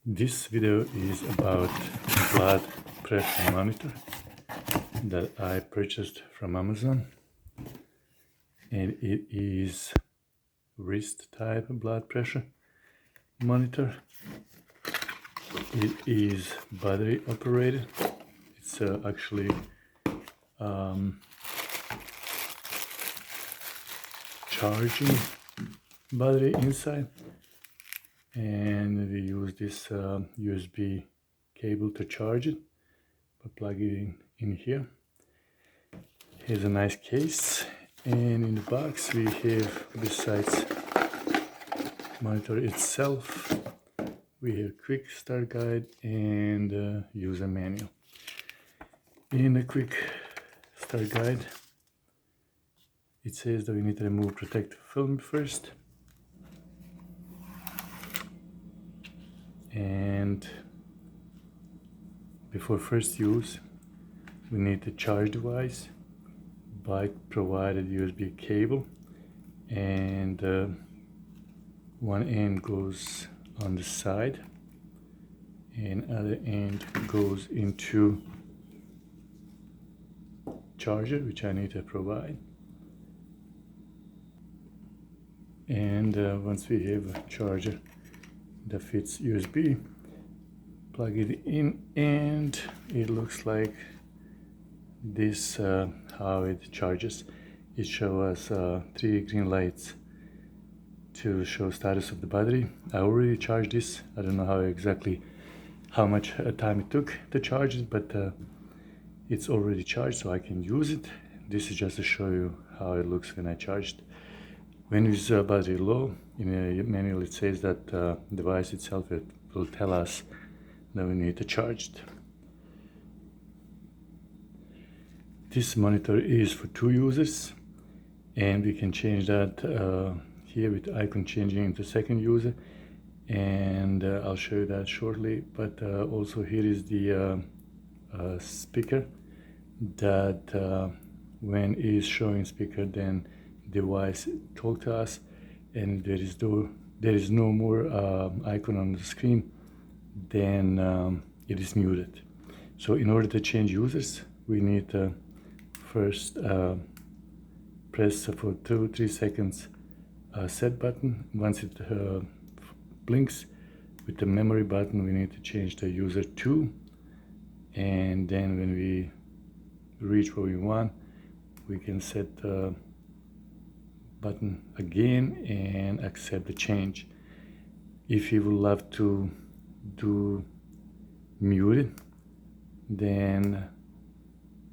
This video is about blood pressure monitor that I purchased from Amazon, and it is wrist type blood pressure monitor. It is battery operated. It's actually charging battery inside, and we use this USB cable to charge it. Plug it in here. Here's a nice case, and in the box we have, besides monitor itself, we have quick start guide and user manual. In the quick start guide, it says that we need to remove protective film first, and before first use we need to charge the device by provided USB cable, and one end goes on the side and other end goes into charger, which I need to provide. And once we have a charger that fits USB, plug it in, and it looks like this. How it charges. It shows us 3 green lights to show status of the battery. I already charged this. I don't know how much time it took to charge it, but it's already charged, so I can use it. This is just to show you how it looks when I charged. When it's battery low, in a manual it says that the device itself will tell us that we need to charge it. This monitor is for 2 users, and we can change that here with the icon changing into second user, and I'll show you that shortly. But also here is the speaker that when it is showing speaker, then device talk to us, and there is no more icon on the screen, then it is muted. So in order to change users, we need to first press for 2-3 seconds set button. Once it blinks with the memory button, we need to change the user 2, and then when we reach what we want, we can set the button again and accept the change. If you would love to do muted, then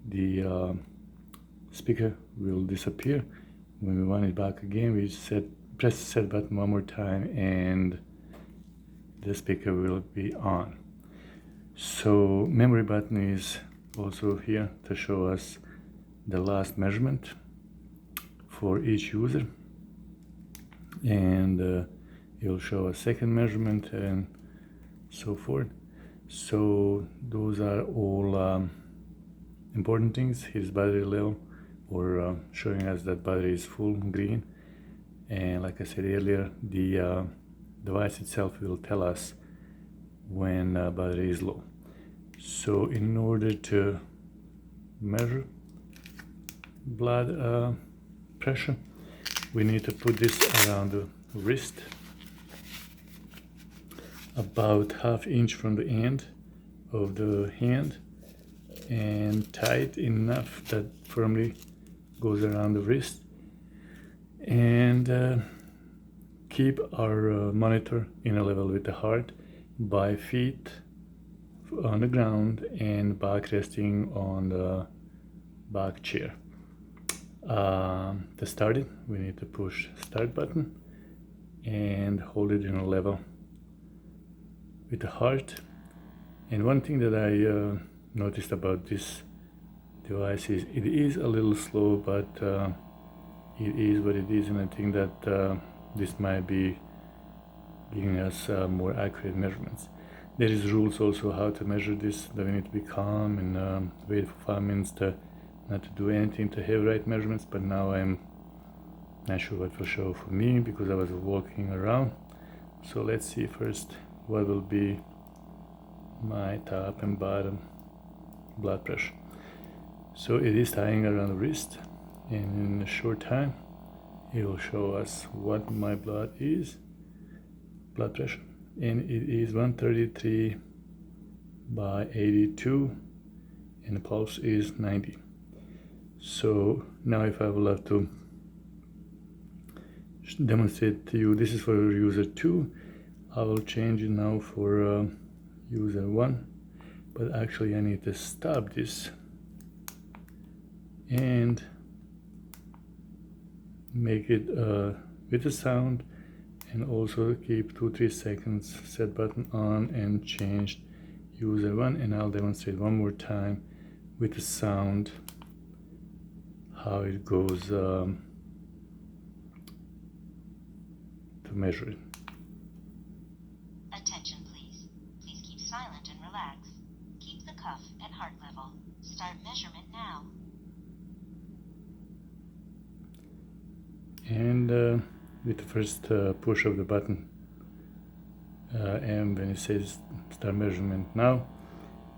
the speaker will disappear. When we want it back again, we press the set button one more time, and the speaker will be on. So memory button is also here to show us the last measurement for each user, and it will show a second measurement and so forth. So those are all important things. Here's battery level, or showing us that battery is full, green, and like I said earlier, the device itself will tell us when battery is low. So in order to measure blood pressure, we need to put this around the wrist, about ½ inch from the end of the hand, and tight enough that firmly goes around the wrist, and keep our monitor in a level with the heart by feet on the ground and back resting on the back chair. To start it, we need to push start button and hold it in a level with the heart. And one thing that I noticed about this device is it is a little slow, but it is what it is, and I think that this might be giving us more accurate measurements. There is rules also how to measure this, that we need to be calm and wait for 5 minutes to not to do anything to have right measurements. But now I'm not sure what will show for me because I was walking around. So let's see first what will be my top and bottom blood pressure. So it is tying around the wrist, and in a short time it will show us what my blood pressure, and it is 133 by 82, and the pulse is 90. So now if I would love to demonstrate to you, this is for user 2, I will change it now for user 1, but actually I need to stop this and make it with the sound, and also keep 2-3 seconds set button on and change user 1, and I'll demonstrate one more time with the sound how it goes to measure it. Attention please. Please keep silent and relax. Keep the cuff at heart level. Start measurement now. And with the first push of the button, and when it says start measurement now,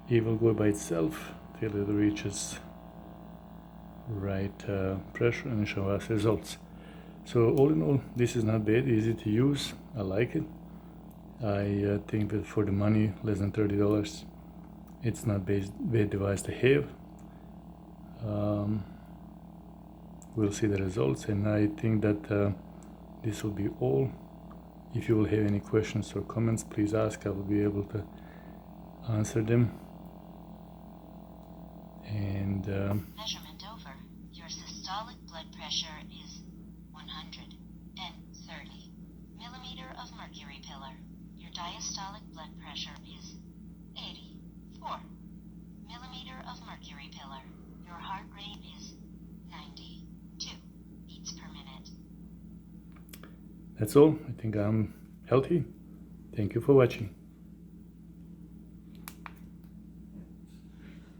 it will go by itself till it reaches right pressure and show us results. So all in all, this is not bad, easy to use, I like it. I think that for the money, less than $30, it's not bad device to have. We'll see the results, and I think that this will be all. If you will have any questions or comments, please ask. I will be able to answer them. And Measurement over. Your systolic blood pressure is 130 millimeter of mercury pillar. Your diastolic blood pressure is 84 millimeter of mercury pillar. Your heart rate is 92 beats per minute. That's all. I think I'm healthy. Thank you for watching.